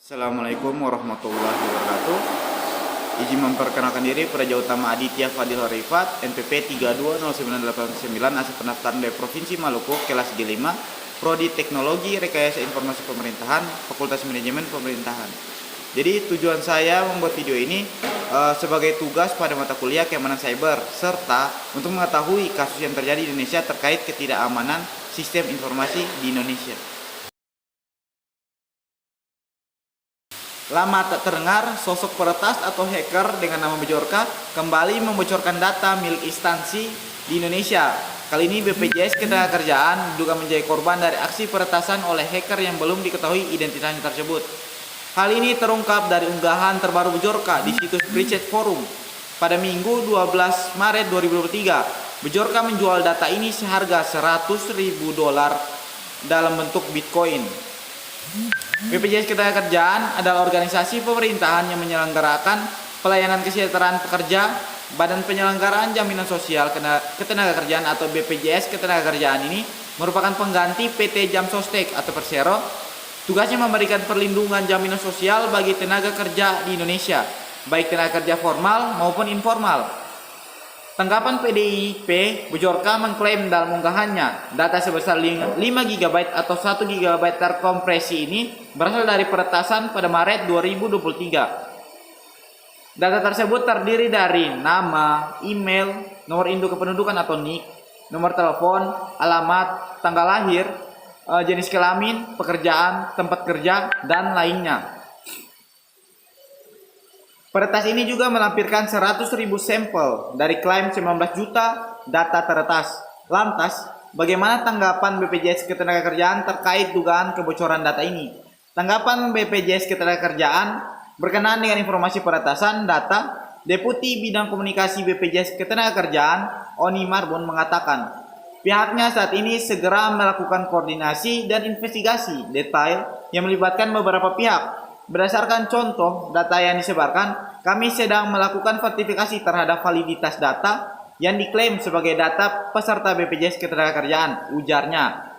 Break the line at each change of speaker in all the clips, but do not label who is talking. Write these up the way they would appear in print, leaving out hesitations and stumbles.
Assalamualaikum warahmatullahi wabarakatuh. Izin memperkenalkan diri, Praja Utama Aditya Fadil Horifat, NPP 320989, asal pendaftaran dari Provinsi Maluku, kelas D5, Prodi Teknologi Rekayasa Informasi Pemerintahan, Fakultas Manajemen Pemerintahan. Jadi tujuan saya membuat video ini sebagai tugas pada mata kuliah keamanan cyber, serta untuk mengetahui kasus yang terjadi di Indonesia terkait ketidakamanan sistem informasi di Indonesia. Lama tak terdengar, sosok peretas atau hacker dengan nama Bjorka kembali membocorkan data milik instansi di Indonesia. Kali ini BPJS Ketenagakerjaan diduga menjadi korban dari aksi peretasan oleh hacker yang belum diketahui identitasnya tersebut. Hal ini terungkap dari unggahan terbaru Bjorka di situs Breached Forum. Pada Minggu 12 Maret 2023, Bjorka menjual data ini seharga $100.000 dalam bentuk Bitcoin. BPJS Ketenagakerjaan adalah organisasi pemerintahan yang menyelenggarakan pelayanan kesejahteraan pekerja. Badan Penyelenggaraan Jaminan Sosial Ketenagakerjaan atau BPJS Ketenagakerjaan ini merupakan pengganti PT Jam Sostek atau Persero. Tugasnya memberikan perlindungan jaminan sosial bagi tenaga kerja di Indonesia, baik tenaga kerja formal maupun informal. Tanggapan PDIP, Bjorka mengklaim dalam unggahannya, data sebesar 5 GB atau 1 GB terkompresi ini berasal dari peretasan pada Maret 2023. Data tersebut terdiri dari nama, email, nomor induk kependudukan atau NIK, nomor telepon, alamat, tanggal lahir, jenis kelamin, pekerjaan, tempat kerja, dan lainnya. Peretas ini juga melampirkan 100.000 sampel dari klaim 19 juta data teretas. Lantas, bagaimana tanggapan BPJS Ketenagakerjaan terkait dugaan kebocoran data ini? Tanggapan BPJS Ketenagakerjaan berkenaan dengan informasi peretasan data, Deputi Bidang Komunikasi BPJS Ketenagakerjaan, Oni Marbon, mengatakan, pihaknya saat ini segera melakukan koordinasi dan investigasi detail yang melibatkan beberapa pihak. Berdasarkan contoh data yang disebarkan, kami sedang melakukan verifikasi terhadap validitas data yang diklaim sebagai data peserta BPJS Ketenagakerjaan, ujarnya.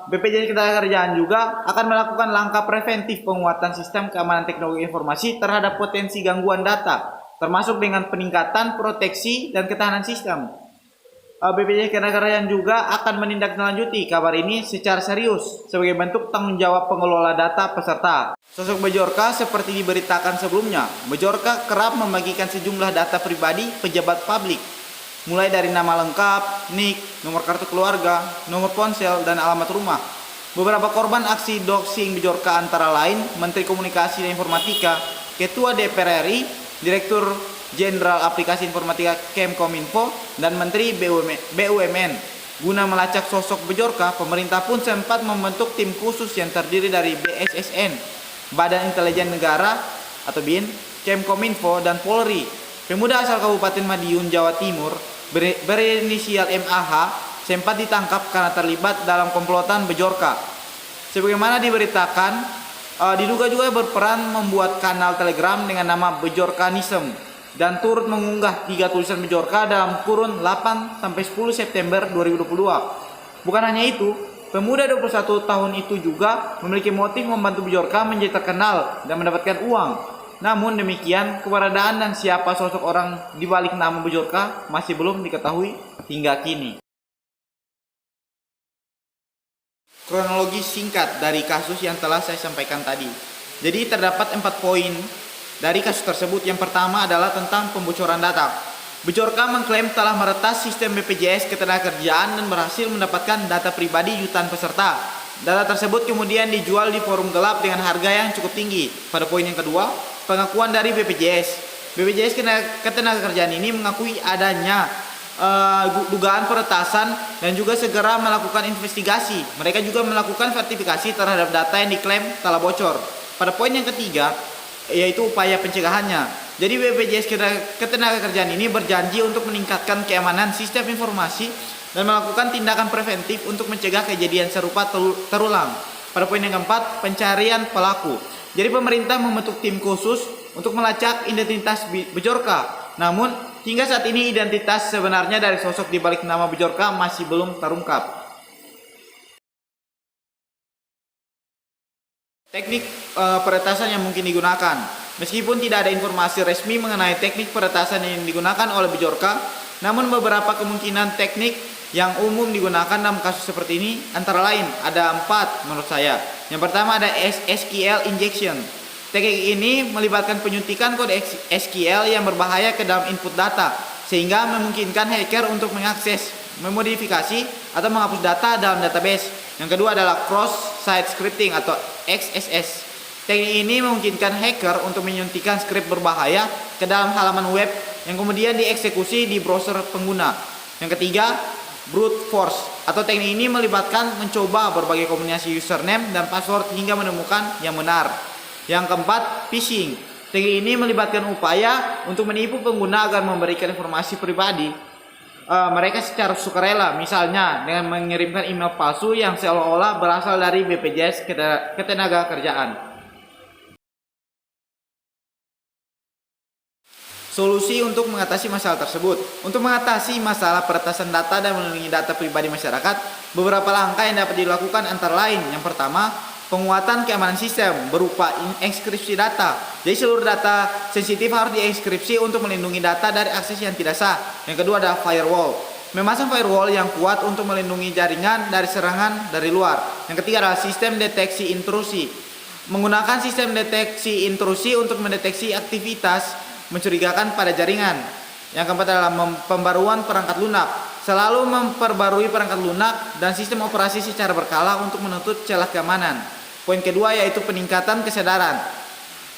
BPJS Ketenagakerjaan juga akan melakukan langkah preventif penguatan sistem keamanan teknologi informasi terhadap potensi gangguan data, termasuk dengan peningkatan proteksi dan ketahanan sistem. BPJS Ketenagakerjaan juga akan menindaklanjuti kabar ini secara serius sebagai bentuk tanggung jawab pengelola data peserta. Sosok Bjorka seperti diberitakan sebelumnya, Bjorka kerap membagikan sejumlah data pribadi pejabat publik, mulai dari nama lengkap, NIK, nomor kartu keluarga, nomor ponsel, dan alamat rumah. Beberapa korban aksi doxing Bjorka antara lain Menteri Komunikasi dan Informatika, Ketua DPR RI, Direktur Jenderal Aplikasi Informatika Kemkominfo, dan Menteri BUMN. Guna melacak sosok Bjorka, pemerintah pun sempat membentuk tim khusus yang terdiri dari BSSN, Badan Intelijen Negara atau BIN, Kemkominfo, dan Polri. Pemuda asal Kabupaten Madiun, Jawa Timur, berinisial MAH, sempat ditangkap karena terlibat dalam komplotan Bjorka. Sebagaimana diberitakan, diduga juga berperan membuat kanal Telegram dengan nama Bjorkanism dan turut mengunggah 3 tulisan Bjorka dalam kurun 8-10 September 2022. Bukan hanya itu, pemuda 21 tahun itu juga memiliki motif membantu Bjorka menjadi terkenal dan mendapatkan uang. Namun demikian, keberadaan dan siapa sosok orang di balik nama Bjorka masih belum diketahui hingga kini. Kronologi singkat dari kasus yang telah saya sampaikan tadi. Jadi terdapat 4 poin dari kasus tersebut. Yang pertama adalah tentang pembocoran data. Bjorka mengklaim telah meretas sistem BPJS Ketenagakerjaan dan berhasil mendapatkan data pribadi jutaan peserta. Data tersebut kemudian dijual di forum gelap dengan harga yang cukup tinggi. Pada poin yang kedua, pengakuan dari BPJS Ketenagakerjaan ini mengakui adanya dugaan peretasan dan juga segera melakukan investigasi. Mereka juga melakukan verifikasi terhadap data yang diklaim telah bocor. Pada poin yang ketiga, yaitu upaya pencegahannya. Jadi BPJS Ketenagakerjaan ini berjanji untuk meningkatkan keamanan sistem informasi dan melakukan tindakan preventif untuk mencegah kejadian serupa terulang. Pada poin yang keempat, pencarian pelaku. Jadi pemerintah membentuk tim khusus untuk melacak identitas Bjorka. Namun hingga saat ini identitas sebenarnya dari sosok di balik nama Bjorka masih belum terungkap. Teknik peretasan yang mungkin digunakan. Meskipun tidak ada informasi resmi mengenai teknik peretasan yang digunakan oleh Bjorka, namun beberapa kemungkinan teknik yang umum digunakan dalam kasus seperti ini antara lain ada 4 menurut saya. Yang pertama ada SQL injection. Teknik ini melibatkan penyuntikan kode SQL yang berbahaya ke dalam input data, sehingga memungkinkan hacker untuk mengakses, memodifikasi, atau menghapus data dalam database. Yang kedua adalah cross-site scripting atau XSS. Teknik ini memungkinkan hacker untuk menyuntikkan skrip berbahaya ke dalam halaman web yang kemudian dieksekusi di browser pengguna. Yang ketiga, brute force atau teknik ini melibatkan mencoba berbagai kombinasi username dan password hingga menemukan yang benar. Yang keempat, phishing. Teknik ini melibatkan upaya untuk menipu pengguna agar memberikan informasi pribadi mereka secara sukarela, misalnya dengan mengirimkan email palsu yang seolah-olah berasal dari BPJS Ketenagakerjaan. Solusi untuk mengatasi masalah tersebut. Untuk mengatasi masalah peretasan data dan melindungi data pribadi masyarakat, beberapa langkah yang dapat dilakukan antara lain. Yang pertama, penguatan keamanan sistem berupa enkripsi data. Jadi seluruh data sensitif harus dienkripsi untuk melindungi data dari akses yang tidak sah. Yang kedua adalah firewall. Memasang firewall yang kuat untuk melindungi jaringan dari serangan dari luar. Yang ketiga adalah sistem deteksi intrusi. Menggunakan sistem deteksi intrusi untuk mendeteksi aktivitas mencurigakan pada jaringan. Yang keempat adalah pembaruan perangkat lunak. Selalu memperbarui perangkat lunak dan sistem operasi secara berkala untuk menutup celah keamanan. Poin kedua yaitu peningkatan kesadaran.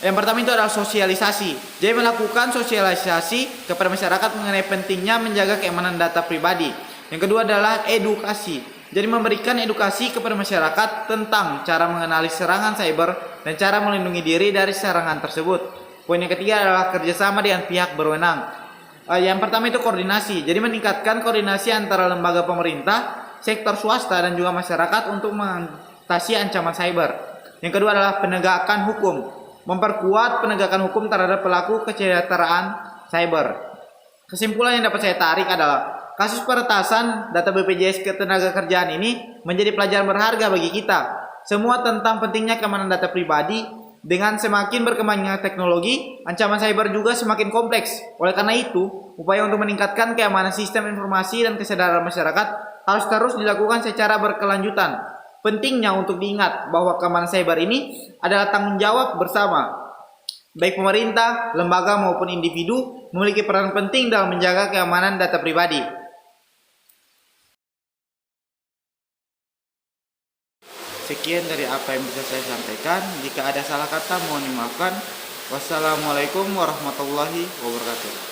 Yang pertama itu adalah sosialisasi. Jadi melakukan sosialisasi kepada masyarakat mengenai pentingnya menjaga keamanan data pribadi. Yang kedua adalah edukasi. Jadi memberikan edukasi kepada masyarakat tentang cara mengenali serangan cyber dan cara melindungi diri dari serangan tersebut. Poin yang ketiga adalah kerjasama dengan pihak berwenang. Yang pertama itu koordinasi. Jadi meningkatkan koordinasi antara lembaga pemerintah, sektor swasta dan juga masyarakat untuk mengatasi ancaman cyber. Yang kedua adalah penegakan hukum. Memperkuat penegakan hukum terhadap pelaku kejahteraan cyber. Kesimpulan yang dapat saya tarik adalah kasus peretasan data BPJS Ketenagakerjaan ini menjadi pelajaran berharga bagi kita. Semua tentang pentingnya keamanan data pribadi. Dengan semakin berkembangnya teknologi, ancaman cyber juga semakin kompleks. Oleh karena itu, upaya untuk meningkatkan keamanan sistem informasi dan kesadaran masyarakat harus terus dilakukan secara berkelanjutan. Pentingnya untuk diingat bahwa keamanan cyber ini adalah tanggung jawab bersama. Baik pemerintah, lembaga maupun individu memiliki peran penting dalam menjaga keamanan data pribadi. Sekian dari apa yang bisa saya sampaikan. Jika ada salah kata mohon dimaafkan. Wassalamualaikum warahmatullahi wabarakatuh.